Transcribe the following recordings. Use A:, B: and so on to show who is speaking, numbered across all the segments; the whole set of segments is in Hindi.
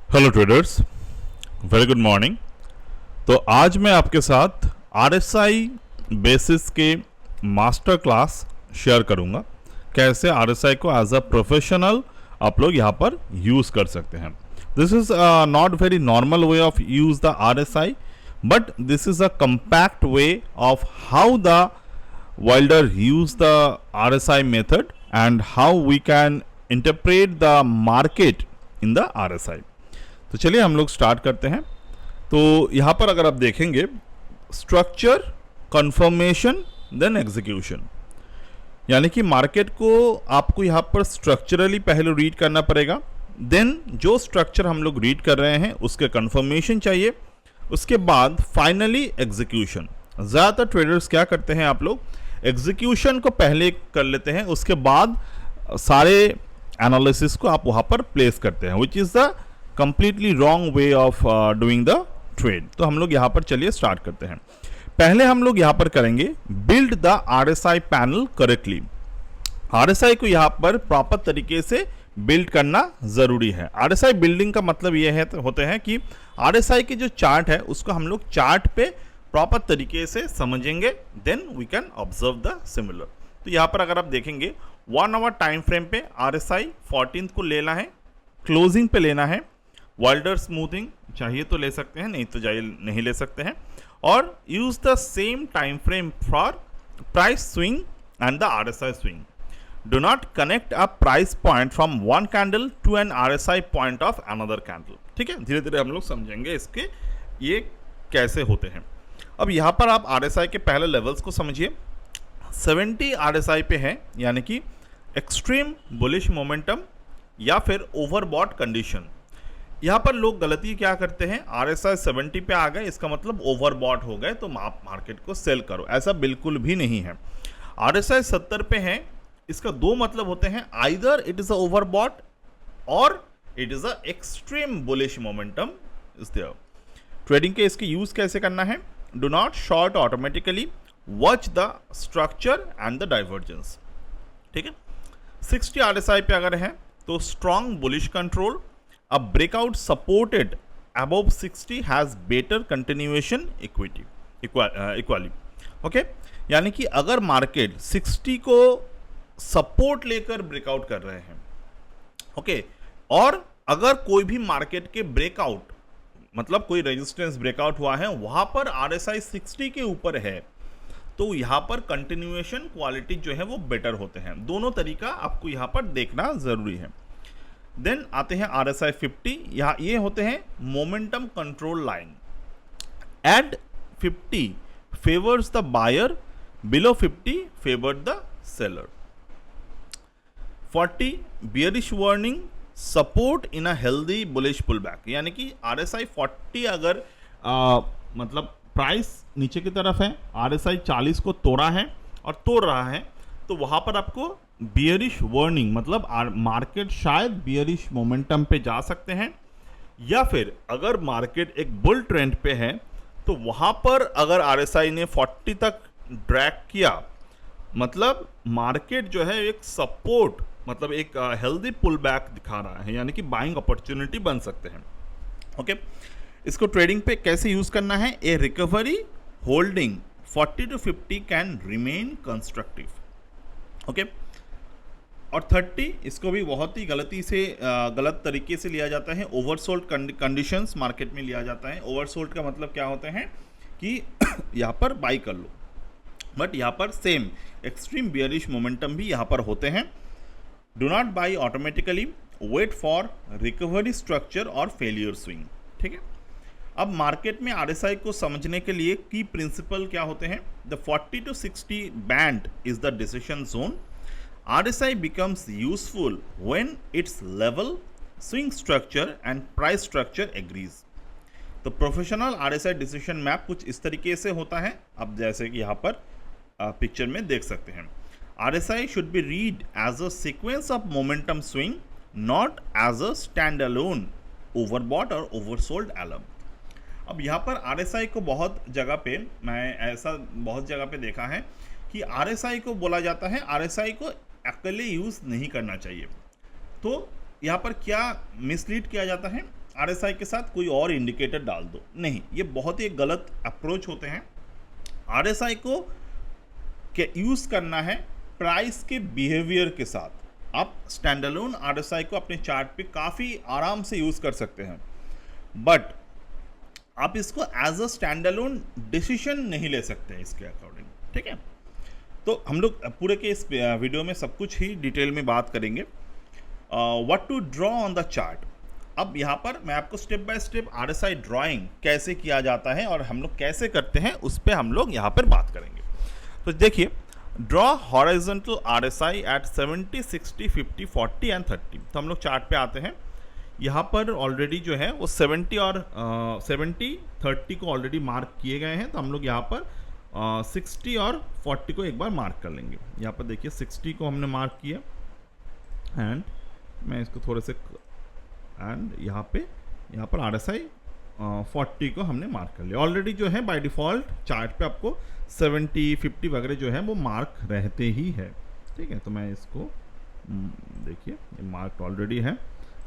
A: Hello traders, very good morning. तो आज मैं आपके साथ आरएसआई बेसिस के मास्टर क्लास शेयर करूंगा। कैसे आरएसआई को एज अ प्रोफेशनल आप लोग यहाँ पर यूज़ कर सकते हैं। This is not very normal way of use the RSI, but this is a compact way of how the Wilder use the RSI method and how we can interpret the market in the RSI। तो चलिए हम लोग स्टार्ट करते हैं। तो यहाँ पर अगर आप देखेंगे स्ट्रक्चर, कंफर्मेशन, देन एग्जीक्यूशन, यानी कि मार्केट को आपको यहाँ पर स्ट्रक्चरली पहले रीड करना पड़ेगा, देन जो स्ट्रक्चर हम लोग रीड कर रहे हैं उसके कंफर्मेशन चाहिए, उसके बाद फाइनली एग्जीक्यूशन। ज़्यादातर ट्रेडर्स क्या करते हैं, आप लोग एग्जीक्यूशन को पहले कर लेते हैं, उसके बाद सारे एनालिसिस को आप वहाँ पर प्लेस करते हैं, which is the completely wrong way of doing the trade. तो हम लोग यहाँ पर चलिए स्टार्ट करते हैं। पहले हम लोग यहाँ पर करेंगे build the RSI panel correctly. RSI को यहाँ पर प्रॉपर तरीके से बिल्ड करना ज़रूरी है। आरएसआई बिल्डिंग का मतलब ये है होते हैं कि आरएसआई के जो चार्ट है उसको हम लोग चार्ट पे प्रॉपर तरीके से समझेंगे, then we can observe the similar. तो यहाँ पर अगर आप देखेंगे 1 आवर टाइम फ्रेम पे आरएसआई 14 को लेना है, क्लोजिंग पे लेना है। वाइल्डर स्मूथिंग चाहिए तो ले सकते हैं, नहीं तो नहीं ले सकते हैं। और use the same time frame for price swing and the RSI swing. Do not connect a price point from one candle to an RSI point of another candle. ठीक है, धीरे धीरे हम लोग समझेंगे इसके ये कैसे होते हैं। अब यहाँ पर आप आरएसआई के पहले लेवल्स को समझिए। 70 आरएसआई पे है, यानी कि एक्सट्रीम बुलिश मोमेंटम या फिर ओवरबॉट कंडीशन। यहाँ पर लोग गलती क्या करते हैं, आरएसआई 70 पे आ गए इसका मतलब ओवरबॉट हो गए तो आप मार्केट को सेल करो, ऐसा बिल्कुल भी नहीं है। आरएसआई 70 पे है, इसका दो मतलब होते हैं, either it is a overbought और it is a extreme bullish momentum is there. Trading के इसके यूज कैसे करना है, do not short automatically, watch the structure and the divergence। ठीक है, 60 RSI पे अगर है तो strong bullish control, a breakout supported above 60 has better continuation equally। Okay, यानी कि अगर मार्केट 60 को सपोर्ट लेकर ब्रेकआउट कर रहे हैं, ओके, और अगर कोई भी मार्केट के ब्रेकआउट मतलब कोई रेजिस्टेंस ब्रेकआउट हुआ है वहां पर आरएसआई 60 के ऊपर है, तो यहां पर कंटिन्यूएशन क्वालिटी जो है वो बेटर होते हैं। दोनों तरीका आपको यहां पर देखना जरूरी है। देन आते हैं आरएसआई 50, यहाँ ये होते हैं momentum control line. At 50 favours the buyer, below 50 favour the seller. 40 bearish warning, support in a healthy bullish pull back, यानी कि आरएसआई 40 अगर मतलब प्राइस नीचे की तरफ है, आरएसआई 40 को तोड़ा है और तोड़ रहा है, तो वहां पर आपको बियरिश वार्निंग मतलब मार्केट शायद बियरिश मोमेंटम पे जा सकते हैं, या फिर अगर मार्केट एक बुल ट्रेंड पे है तो वहां पर अगर आरएसआई ने 40 तक ड्रैग किया मतलब मार्केट जो है एक सपोर्ट मतलब एक हेल्दी पुल बैक दिखा रहा है, यानी कि बाइंग अपॉर्चुनिटी बन सकते हैं। ओके, इसको ट्रेडिंग पे कैसे यूज करना है, a recovery holding 40 to 50 can remain constructive. Okay, और 30 इसको भी बहुत ही गलत तरीके से लिया जाता है, ओवरसोल्ड कंडीशंस मार्केट में लिया जाता है। ओवरसोल्ड का मतलब क्या होता है कि यहाँ पर बाई कर लो, बट यहाँ पर सेम एक्सट्रीम बियरिश मोमेंटम भी यहाँ पर होते हैं। Do not buy automatically, wait for recovery structure और फेलियर स्विंग। ठीक है, अब मार्केट में आरएसआई को समझने के लिए की प्रिंसिपल क्या होते हैं, the 40 to 60 band is the decision zone. RSI becomes useful when it's level, swing structure and price structure agrees. तो प्रोफेशनल आरएसआई डिसीजन मैप कुछ इस तरीके से होता है, अब जैसे कि यहाँ पर पिक्चर में देख सकते हैं। RSI should be read as a sequence of momentum swing, not as a standalone overbought or oversold alarm। अब यहाँ पर RSI को बहुत जगह पे बहुत जगह पे देखा है कि RSI को बोला जाता है RSI को अकेले यूज़ नहीं करना चाहिए। तो यहाँ पर क्या मिसलीड किया जाता है, आरएसआई के साथ कोई और इंडिकेटर डाल दो। नहीं, ये बहुत ही गलत अप्रोच होते हैं। आरएसआई को यूज करना है प्राइस के बिहेवियर के साथ। आप स्टैंडअलोन आरएसआई को अपने चार्ट पे काफ़ी आराम से यूज कर सकते हैं, बट आप इसको एज अ स्टैंडअलोन डिसीजन नहीं ले सकते हैं इसके अकॉर्डिंग। ठीक है, तो हम लोग पूरे के इस वीडियो में सब कुछ ही डिटेल में बात करेंगे। What to draw on the chart. अब यहाँ पर मैं आपको step by step RSI drawing कैसे किया जाता है और हम लोग कैसे करते हैं उस पर हम लोग यहाँ पर बात करेंगे। तो देखिए, draw horizontal RSI at 70, 60, 50, 40 and 30। तो हम लोग चार्ट पे आते हैं। यहाँ पर ऑलरेडी जो है वो 70 और 30 को ऑलरेडी मार्क किए गए हैं। तो हम लोग यहाँ पर 60 और 40 को एक बार मार्क कर लेंगे। यहाँ पर देखिए 60 को हमने मार्क किया एंड मैं इसको थोड़े से एंड यहाँ पर आरएसआई 40 को हमने मार्क कर लिया। ऑलरेडी जो है बाय डिफ़ॉल्ट चार्ट पे आपको 70, 50 वगैरह जो है वो मार्क रहते ही है। ठीक है, तो मैं इसको देखिए ये मार्क ऑलरेडी है।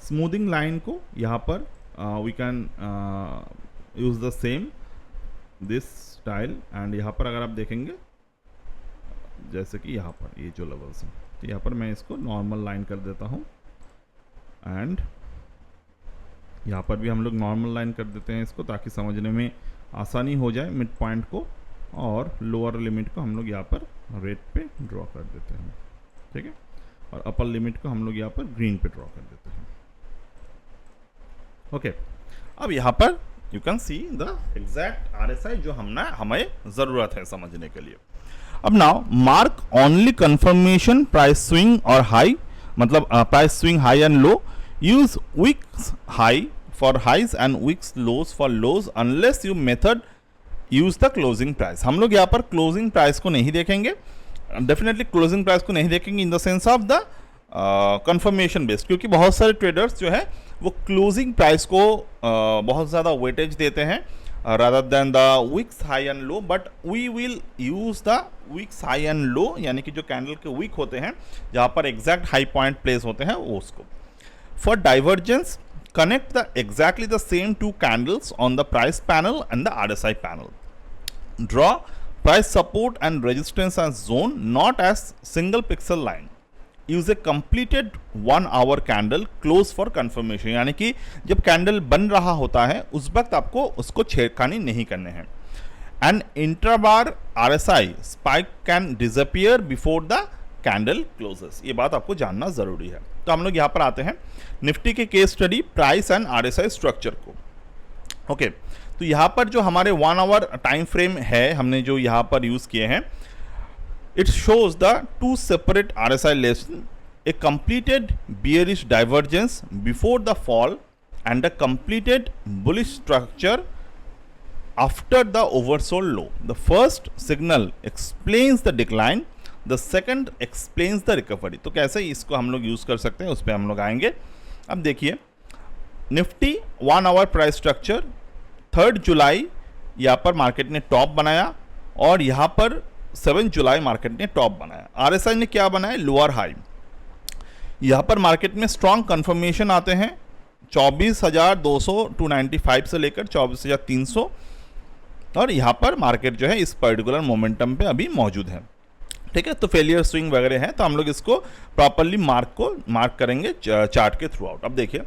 A: स्मूथिंग लाइन को यहाँ पर we can use the same this style and यहाँ पर अगर आप देखेंगे जैसे कि यहाँ पर ये जो लेवल्स हैं, तो यहाँ पर मैं इसको नॉर्मल लाइन कर देता हूँ एंड यहाँ पर भी हम लोग नॉर्मल लाइन कर देते हैं इसको, ताकि समझने में आसानी हो जाए मिड पॉइंट को, और लोअर लिमिट को हम लोग यहाँ पर रेड पे ड्रॉ कर देते हैं। ठीक है, और अपर लिमिट को हम लोग यहाँ पर ग्रीन पे ड्रॉ कर देते हैं। ओके, अब यहाँ पर you can see the exact RSI जो हमें ज़रूरत है समझने के लिए। अब now mark only confirmation price swing और हाई, मतलब price swing high and low. Use wicks high for highs and wicks lows for lows unless you method use the closing price. हम लोग यहाँ पर क्लोजिंग प्राइस को नहीं देखेंगे, डेफिनेटली क्लोजिंग प्राइस को नहीं देखेंगे in the sense of the confirmation based, क्योंकि बहुत सारे ट्रेडर्स जो है वो क्लोजिंग प्राइस को बहुत ज़्यादा वेटेज देते हैं rather than the wicks high and low, but we will use the wicks high and low, यानी कि जो कैंडल के विक होते हैं जहाँ पर एग्जैक्ट हाई पॉइंट प्लेस होते हैं वो उसको। For divergence connect the exactly the same two candles on the price panel and the RSI panel. Draw price support and resistance as zone, not as single pixel line. Use a completed 1 hour candle close for confirmation, यानी कि जब कैंडल बन रहा होता है उस वक्त आपको उसको छेड़खानी नहीं करने हैं। An intrabar RSI spike can disappear before the candle closes, ये बात आपको जानना जरूरी है। तो हम लोग यहाँ पर आते हैं निफ्टी के case study price and RSI structure को। ओके, तो यहाँ पर जो हमारे 1 आवर टाइम फ्रेम है हमने जो यहाँ पर यूज किए हैं, it shows the 2 separate RSI lesson, A completed bearish divergence before the fall and a completed bullish structure after the oversold low. The first signal explains the decline, the second explains the recovery. तो कैसे इसको हम लोग यूज़ कर सकते हैं उस पर हम लोग आएंगे। अब देखिए निफ्टी 1 आवर प्राइस स्ट्रक्चर 3 जुलाई यहाँ पर मार्केट ने टॉप बनाया और यहाँ पर 7 जुलाई मार्केट ने टॉप बनाया। आरएसआई ने क्या बनाया, लोअर हाई। यहाँ पर मार्केट में स्ट्रॉन्ग कंफर्मेशन आते हैं 24,200 295 से लेकर 24,300, और यहाँ पर मार्केट जो है इस पर्टिकुलर मोमेंटम पे अभी मौजूद है। ठीक है, तो फेलियर स्विंग वगैरह है, तो हम लोग इसको प्रॉपरली मार्क करेंगे चार्ट के थ्रू आउट। अब देखिए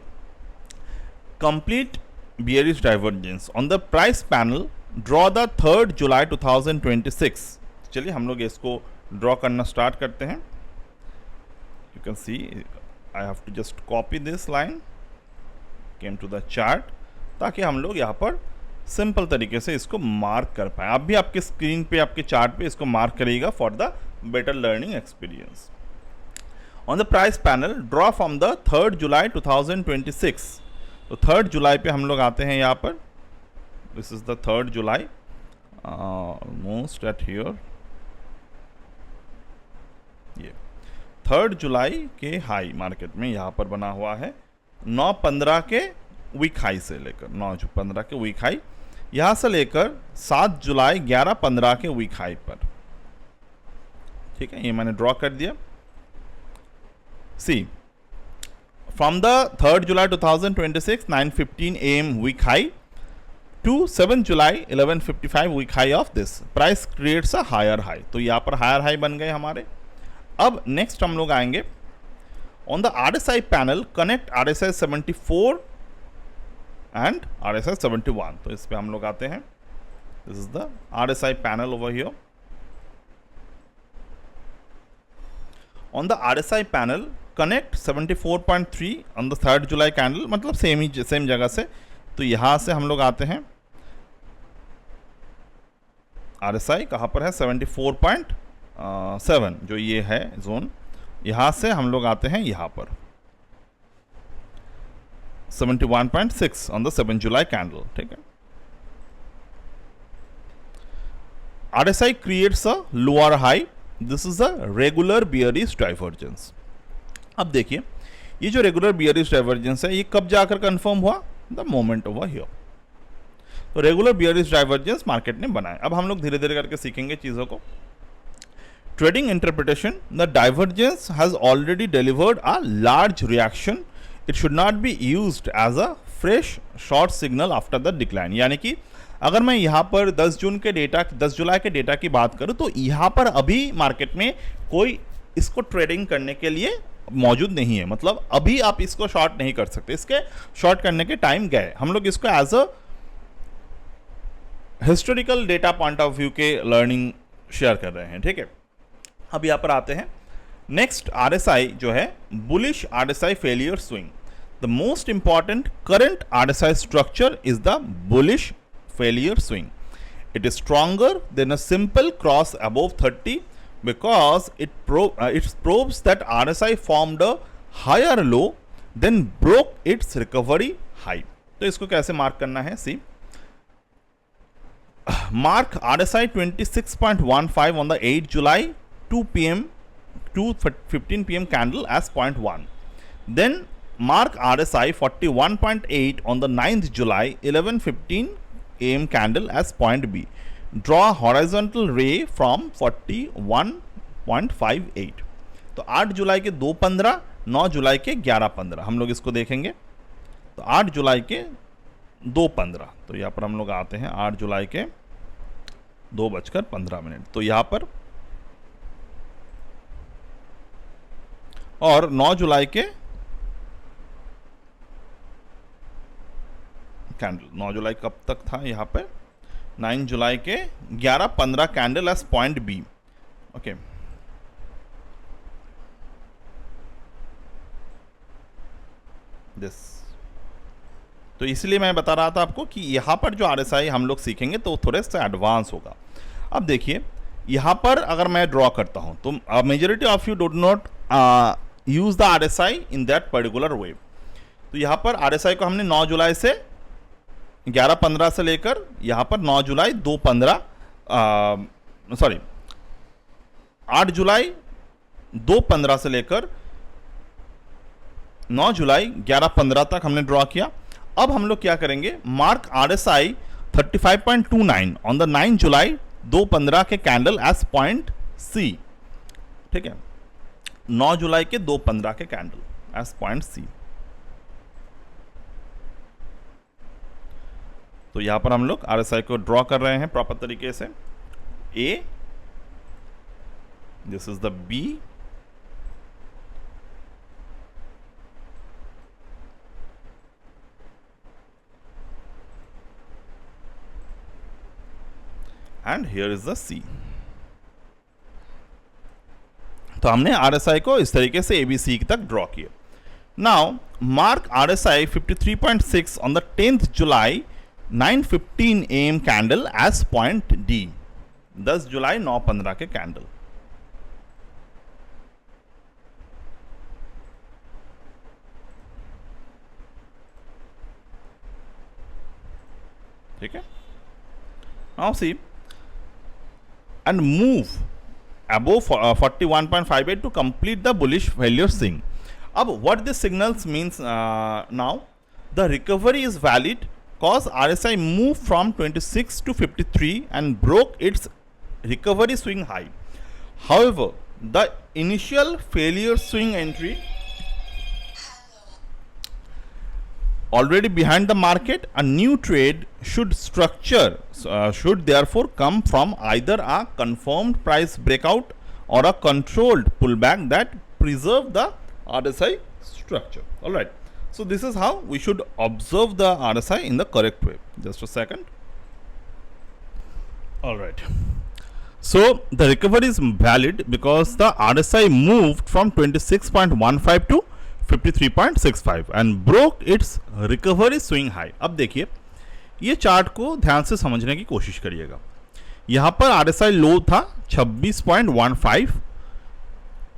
A: complete bearish divergence on the price panel, draw the 3 जुलाई 2026। चलिए हम लोग इसको ड्रॉ करना स्टार्ट करते हैं। You can see I have to just copy this line, came to the chart, ताकि हम लोग यहाँ पर सिंपल तरीके से इसको मार्क कर पाए। आप भी आपके स्क्रीन पे आपके चार्ट पे इसको मार्क करिएगा for the better learning experience. On the price panel, draw from the 3 जुलाई 2026। तो 3 जुलाई पे हम लोग आते हैं यहाँ पर, this is the 3 July, almost eight here. ये 3 जुलाई के हाई मार्केट में यहाँ पर बना हुआ है 9/15 के वीक हाई से लेकर 9/15 के वीक हाई, यहाँ से लेकर 7 जुलाई 11/15 के वीक हाई पर। ठीक है, ये मैंने ड्रॉ कर दिया। सी from the 3rd July 2026 9:15 AM week high to 7th July 11:55 week high of this price creates a higher high. तो यहाँ पर हायर हाई बन गए हमारे. अब नेक्स्ट हम लोग आएंगे on the RSI panel, connect RSI 74 and RSI 71. तो इस पे हम लोग आते हैं. This is the RSI panel over here. On the RSI panel connect 74.3 on the 3rd July candle, मतलब सेम जगह से. तो यहां से हम लोग आते हैं. RSI कहां पर है? 74.7 जो ये है जोन. यहां से हम लोग आते हैं यहां पर 71.6 on the 7th July candle. ठीक है. RSI creates a lower high. This is a regular bearish divergence. अब देखिए ये जो रेगुलर बियरिश डाइवर्जेंस है ये कब जाकर कंफर्म हुआ? The moment over here. तो रेगुलर बियरिश डाइवर्जेंस मार्केट ने बनाया. अब हम लोग धीरे धीरे करके सीखेंगे चीजों को. Trading interpretation, the divergence has already delivered a large reaction. It should not be used as a fresh short signal after the decline. यानी कि अगर मैं यहाँ पर 10 जुलाई के डेटा की बात करूँ तो यहाँ पर अभी मार्केट में कोई इसको ट्रेडिंग करने के लिए मौजूद नहीं है. मतलब अभी आप इसको शॉर्ट नहीं कर सकते. इसके शॉर्ट करने के टाइम गए. हम लोग इसको as a historical data point of view के लर्निंग शेयर कर रहे हैं. ठीक है. अब यहाँ पर आते हैं. नेक्स्ट RSI जो है bullish RSI failure swing. The most important current RSI structure is the bullish failure swing. It is stronger than a simple cross above 30 because it proves that RSI formed a higher low then broke its recovery high. तो इसको कैसे मार्क करना है? See mark RSI 26.15 on the 8th July 2 PM to 15 PM candle as 0.1. Then mark RSI 41.8 on the 9th July 11:15 AM candle as point B. Draw horizontal ray from 41.58. तो 8 जुलाई के 2:15, 9 जुलाई के 11:15 हम लोग इसको देखेंगे. तो 8 जुलाई के 2:15. तो यहाँ पर हम लोग आते हैं 8 जुलाई के 2:15. तो यहाँ पर और 9 जुलाई के कैंडल. 9 जुलाई कब तक था यहाँ पे? 9 जुलाई के 11:15 candle as point B. Okay. This. तो इसलिए मैं बता रहा था आपको कि यहाँ पर जो RSI हम लोग सीखेंगे तो थोड़े से एडवांस होगा. अब देखिए यहाँ पर अगर मैं ड्रॉ करता हूँ तो majority of you don't not use the RSI in that particular way. तो यहाँ पर RSI को हमने 9 जुलाई से 11:15 से लेकर यहाँ पर 9 जुलाई 2:15 सॉरी 8 जुलाई 2:15 से लेकर 9 जुलाई 11:15 तक हमने ड्रॉ किया. अब हम लोग क्या करेंगे? मार्क RSI 35.29 ऑन द 9 जुलाई 2:15 के कैंडल एज पॉइंट C. ठीक है. 9 जुलाई के 2:15 के कैंडल एज पॉइंट C. तो यहां पर हम लोग RSI को ड्रॉ कर रहे हैं प्रॉपर तरीके से. A, this is the B, and here is the C. तो हमने RSI को इस तरीके से ABC तक ड्रॉ किया. Now mark RSI 53.6 on the 10th July 9:15 AM candle as point D. 10 जुलाई 9:15 के कैंडल. ठीक है. Now see and move above 41.58 to complete the bullish failure swing. अब what this signals means now, the recovery is valid cause RSI moved from 26 to 53 and broke its recovery swing high. However, the initial failure swing entry already behind the market, a new trade should should therefore come from either a confirmed price breakout or a controlled pullback that preserve the RSI structure. All right, so this is how we should observe the RSI in the correct way. Just a second. All right, so the recovery is valid because the RSI moved from 26.15 to 53.65 and broke its recovery swing high. अब देखिए, ये चार्ट को ध्यान से समझने की कोशिश करिएगा. यहाँ पर RSI लो था 26.15.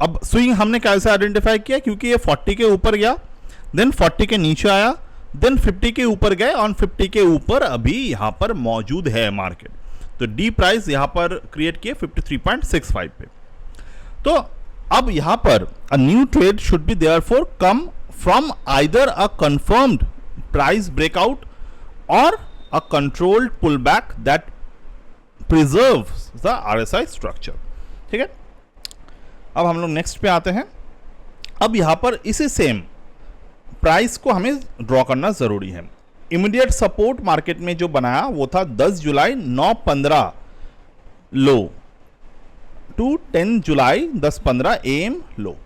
A: अब स्विंग हमने कैसे आइडेंटिफाई किया? क्योंकि ये 40 के ऊपर गया, देन 40 के नीचे आया, देन 50 के ऊपर गए और 50 के ऊपर अभी यहाँ पर मौजूद है मार्केट. तो डी प्राइस यहाँ पर क्रिएट किए 53.65 पे. तो अब यहाँ पर a new trade should be therefore come from either a confirmed price breakout और a controlled pull back that preserves the RSI structure. ठीक है, अब हम लोग नेक्स्ट पे आते हैं. अब यहाँ पर इसी सेम प्राइस को हमें ड्रॉ करना जरूरी है. इमीडिएट सपोर्ट मार्केट में जो बनाया वो था 10 जुलाई 9:15 लो टू 10 जुलाई 10:15 AM लो.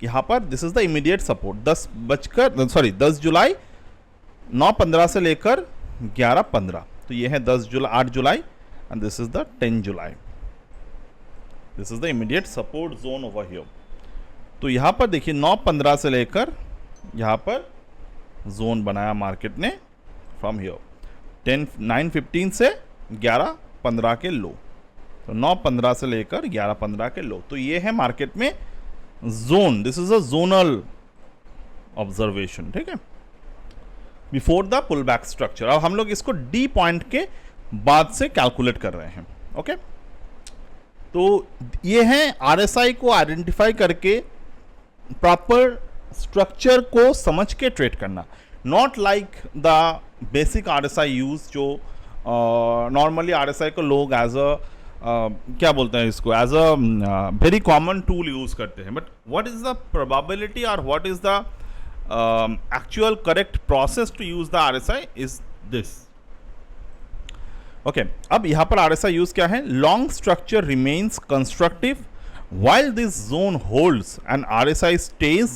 A: यहाँ पर this is the immediate support 10 जुलाई 9:15 से लेकर 11:15. तो ये है 8 जुलाई and this is the 10 July. This is the immediate support zone over here. तो यहाँ पर देखिए 9:15 से लेकर यहाँ पर जोन बनाया मार्केट ने फ्रॉम हियर 9:15 से 11:15 के लो. तो 9:15 से लेकर 11:15 के लो. तो ये है मार्केट में zone. This is a zonal observation. ठीक है, before the pull back structure. अब हम लोग इसको डी पॉइंट के बाद से कैलकुलेट कर रहे हैं. ओके, तो ये है आरएसआई को आइडेंटिफाई करके प्रॉपर स्ट्रक्चर को समझ के ट्रेड करना. Not like the basic RSI use जो नॉर्मली आरएसआई को लोग एज अ क्या बोलते हैं इसको, as a very common tool use करते हैं. But what is the probability और what is the actual correct process to use the RSI is this. Okay, अब यहाँ पर आरएसआई यूज क्या है? Long structure remains constructive while this zone holds and RSI stays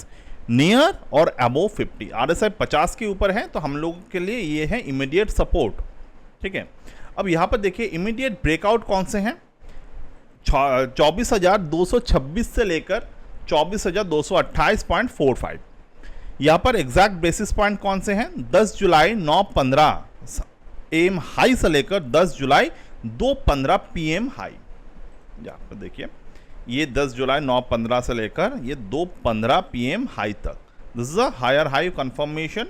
A: near or above 50. RSI 50 के ऊपर है तो हम लोगों के लिए ये है इमीडिएट सपोर्ट. ठीक है, अब यहाँ पर देखिए इमीडिएट ब्रेकआउट कौन से हैं? 24,226 से लेकर 24,228.45. यहाँ पर एग्जैक्ट बेसिस पॉइंट कौन से हैं? 10 जुलाई 9:15 AM हाई से लेकर 10 जुलाई 2:15 PM हाई. यहाँ पर देखिए ये 10 जुलाई 9:15 से लेकर ये 2:15 PM हाई तक. This is a higher high confirmation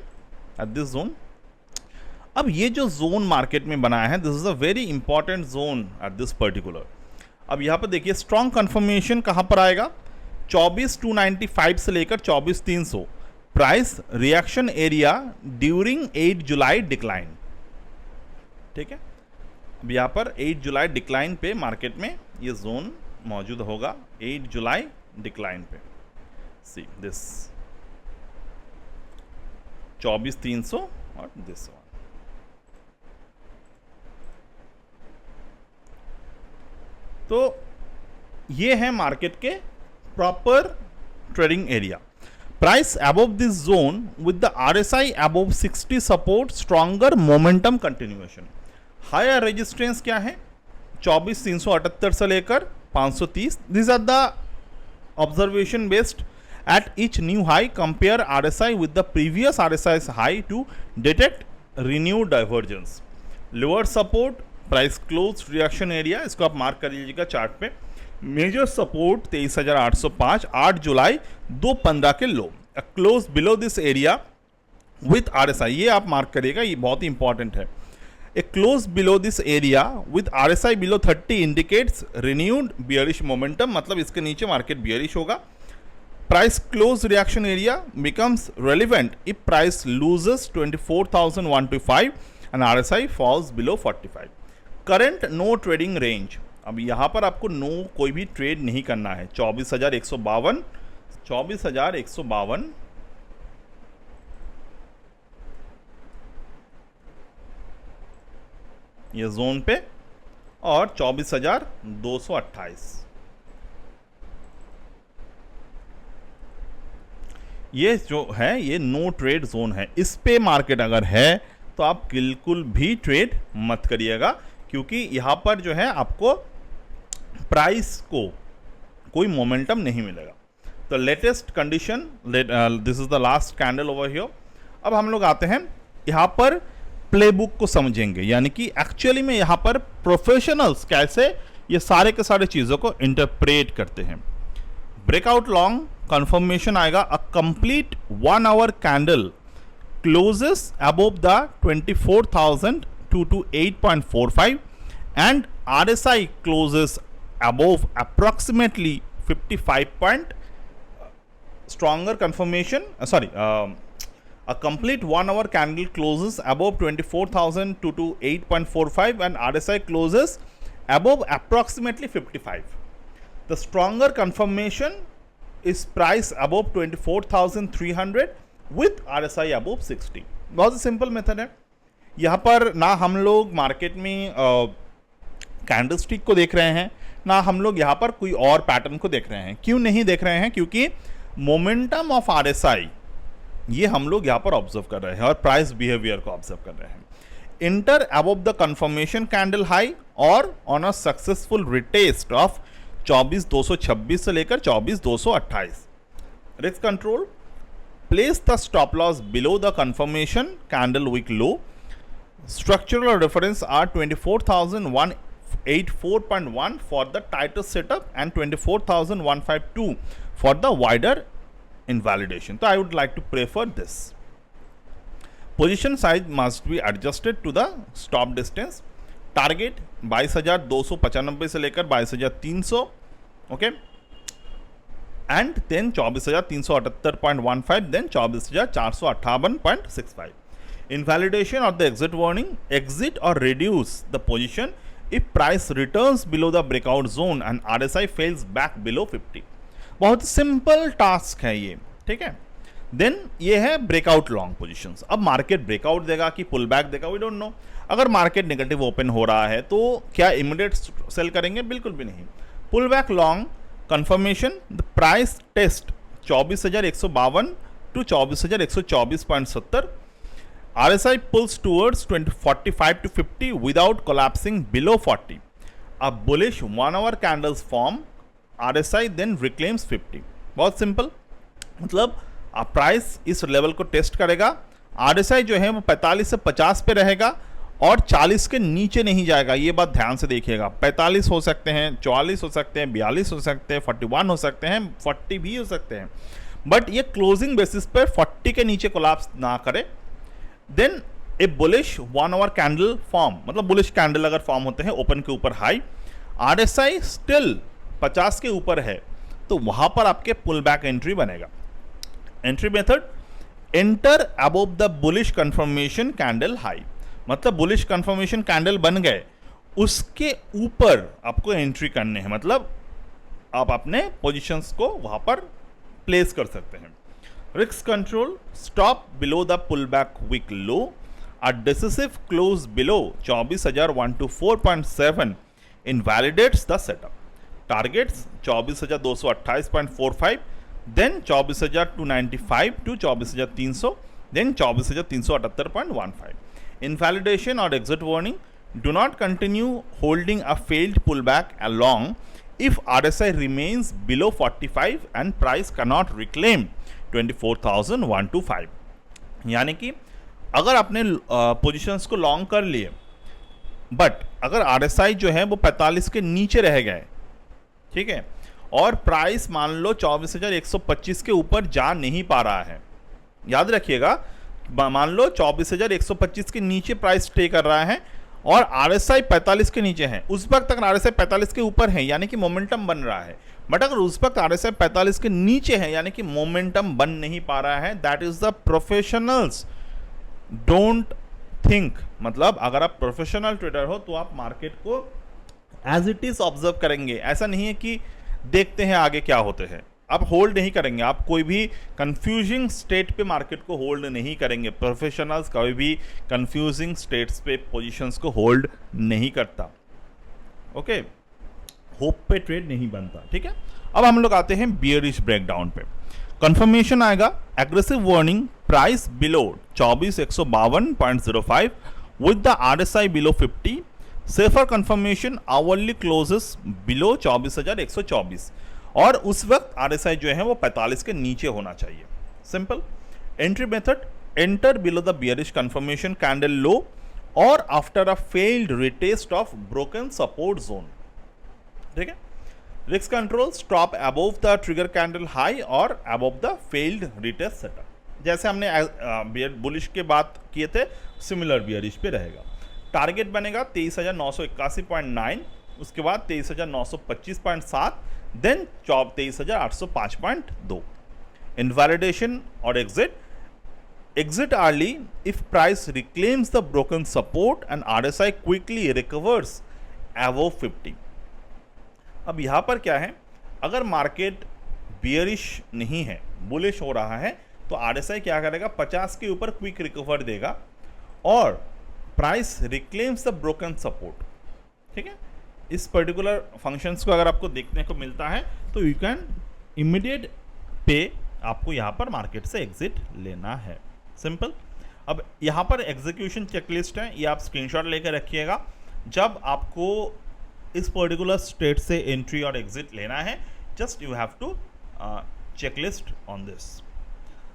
A: at this zone. अब ये जो जोन मार्केट में बनाया है, this is a very important zone at this particular. अब यहाँ पर देखिए स्ट्रॉन्ग कंफर्मेशन कहाँ पर आएगा? 24,295 से लेकर 24,300 प्राइस रिएक्शन एरिया ड्यूरिंग 8 जुलाई डिक्लाइन. ठीक है, अब यहाँ पर 8 जुलाई डिक्लाइन पे मार्केट में ये जोन मौजूद होगा. 8 जुलाई डिक्लाइन पे सी दिस 24,300 और दिस वन. तो ये है मार्केट के proper trading area. Price above this zone with the RSI above 60 support stronger momentum continuation. Higher resistance क्या है? 24,378 से लेकर 530. These are the observation based at each new high. Compare RSI with the previous RSI high to detect renewed divergence. Lower support price close reaction area, इसको आप मार्क कर लीजिएगा चार्ट पे. मेजर सपोर्ट 23,805 8 जुलाई 2:15 के low. Close below this area with RSI, ये आप मार्क करिएगा, ये बहुत ही इंपॉर्टेंट है. A close below this area with RSI below 30 indicates renewed bearish momentum. मतलब इसके नीचे मार्केट bearish होगा. Price close reaction area becomes relevant if price loses 24,125 and RSI falls below 45. Current no trading range. अब यहाँ पर आपको नो कोई भी ट्रेड नहीं करना है. 24,152 ये जोन पे, और 24,228 ये जो है ये नो ट्रेड जोन है। इस पे मार्केट अगर है तो आप बिल्कुल भी ट्रेड मत करिएगा, क्योंकि यहाँ पर जो है आपको प्राइस को कोई मोमेंटम नहीं मिलेगा। तो latest condition, this is the last candle over here. अब हम लोग आते हैं यहाँ पर प्लेबुक को समझेंगे, यानी कि एक्चुअली में यहाँ पर प्रोफेशनल्स कैसे ये सारे के सारे चीज़ों को इंटरप्रेट करते हैं। ब्रेकआउट लॉन्ग कंफर्मेशन आएगा, a complete 1 our candle closes above the 24,228.45 and RSI closes above approximately 55 stronger confirmation, a complete 1 hour candle closes above 24,228.45 and RSI closes above approximately 55. The stronger confirmation is price above 24,300 with RSI above 60। बहुत सिंपल मेथड है। यहाँ पर ना हम लोग मार्केट में कैंडल स्टिक को देख रहे हैं, ना हम लोग यहाँ पर कोई और पैटर्न को देख रहे हैं। क्यों नहीं देख रहे हैं? क्योंकि मोमेंटम ऑफ RSI ये हम लोग यहाँ पर ऑब्जर्व कर रहे हैं और प्राइस बिहेवियर को ऑब्जर्व कर रहे हैं। Enter above the confirmation candle high और on a successful retest of 24,226 से लेकर 24,228। Risk control, place the stop loss below the confirmation candle wick low. Structural reference are 24,184.1 for the tighter setup and 24,152 for the wider invalidation. So I would like to prefer this. Position size must be adjusted to the stop distance. Target 22,295 से लेकर 22,300, okay, and then 24,378.15, then 24,458.65. Invalidation or the exit warning, exit or reduce the position if price returns below the breakout zone and RSI fails back below 50. बहुत सिंपल टास्क है ये, ठीक है। देन ये है ब्रेकआउट लॉन्ग पोजीशंस। अब मार्केट ब्रेकआउट देगा कि पुल बैक देगा, वी डोंट नो। अगर मार्केट नेगेटिव ओपन हो रहा है तो क्या इमीडिएट सेल करेंगे? बिल्कुल भी नहीं। Pull back long confirmation, the price test 24,152 to 24,124.70। RSI pulls towards 45 to 50 without collapsing below 40. A bullish 1 hour candles form, RSI then reclaims 50. बहुत सिंपल, मतलब प्राइस इस लेवल को टेस्ट करेगा, RSI जो है वो 45 से 50 पे रहेगा और 40 के नीचे नहीं जाएगा। ये बात ध्यान से देखिएगा। 45 हो सकते हैं, 44 हो सकते हैं, 42 हो सकते हैं, 41 हो सकते हैं, 40 भी हो सकते हैं, बट ये क्लोजिंग बेसिस पर 40 के नीचे कोलैप्स ना करे। Then A bullish 1 our candle form, मतलब बुलिश कैंडल अगर फॉर्म होते हैं ओपन के ऊपर हाई, RSI स्टिल 50 के ऊपर है, तो वहां पर आपके पुल बैक एंट्री बनेगा। Entry method, enter above the bullish confirmation candle high, मतलब बुलिश कंफर्मेशन कैंडल बन गए उसके ऊपर आपको एंट्री करने हैं, मतलब आप अपने पोजीशंस को वहां पर प्लेस कर सकते हैं। Risk control, stop below the pull back wick low, a decisive close below 24,124.7 invalidates the setup. Targets 24,228.45, then 24,295 to 24,300, then 24,378.15। Invalidation or exit warning, do not continue holding a failed pullback along if RSI remains below 45 and price cannot reclaim 24,125। यानी कि अगर आपने पोजीशंस को लॉन्ग कर लिए बट अगर RSI जो है वो 45 के नीचे रह गए, ठीक है, और प्राइस मान लो 24,125 के ऊपर जा नहीं पा रहा है, याद रखिएगा, मान लो 24,125 के नीचे प्राइस स्टे कर रहा है और RSI 45 के नीचे है, उस वक्त अगर RSI 45 के ऊपर है यानी कि मोमेंटम बन रहा है, बट अगर उस वक्त RSI 45 के नीचे है यानी कि मोमेंटम बन नहीं पा रहा है, that is the professionals don't think. मतलब अगर आप प्रोफेशनल ट्रेडर हो तो आप मार्केट को एज इट इज ऑब्जर्व करेंगे, ऐसा नहीं है कि देखते हैं आगे क्या होते हैं। आप होल्ड नहीं करेंगे, आप कोई भी कंफ्यूजिंग स्टेट पे मार्केट को होल्ड नहीं करेंगे। प्रोफेशनल्स कभी भी कंफ्यूजिंग स्टेट्स पे पोजीशंस को होल्ड नहीं करता। ओके, होप पे ट्रेड नहीं बनता, ठीक है। अब हम लोग आते हैं बियरिश ब्रेकडाउन पे। कंफर्मेशन आएगा aggressive warning, price below 24,152.05 with the RSI below 50, safer confirmation hourly closes below 24,124, और उस वक्त RSI जो है वो 45 के नीचे होना चाहिए। Simple. Entry method, enter below the bearish confirmation candle low और after a failed retest of broken support zone, ठीक है। Risk control, stop above the trigger candle high और above the failed retest setup, जैसे हमने बुलिश के बात किए थे सिमिलर बियरिश पे रहेगा। टारगेट बनेगा 23,981.9, उसके बाद 23,925.7, देन 23,805.2। इनवैलिडेशन और exit early if price reclaims the broken support and RSI quickly recovers above 50। अब यहां पर क्या है, अगर मार्केट बियरिश नहीं है, बुलिश हो रहा है, तो RSI क्या करेगा, 50 के ऊपर क्विक रिकवर देगा और price reclaims the broken support, ठीक है। इस पर्टिकुलर फंक्शंस को अगर आपको देखने को मिलता है तो यू कैन इमीडिएट पे आपको यहाँ पर मार्केट से एग्जिट लेना है। सिंपल। अब यहाँ पर एग्जीक्यूशन चेकलिस्ट है, ये आप स्क्रीनशॉट लेकर रखिएगा। जब आपको इस पर्टिकुलर स्टेट से एंट्री और एग्जिट लेना है, just you have to checklist on this.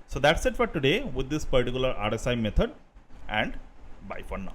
A: So that's it for today with this particular RSI method, and bye for now.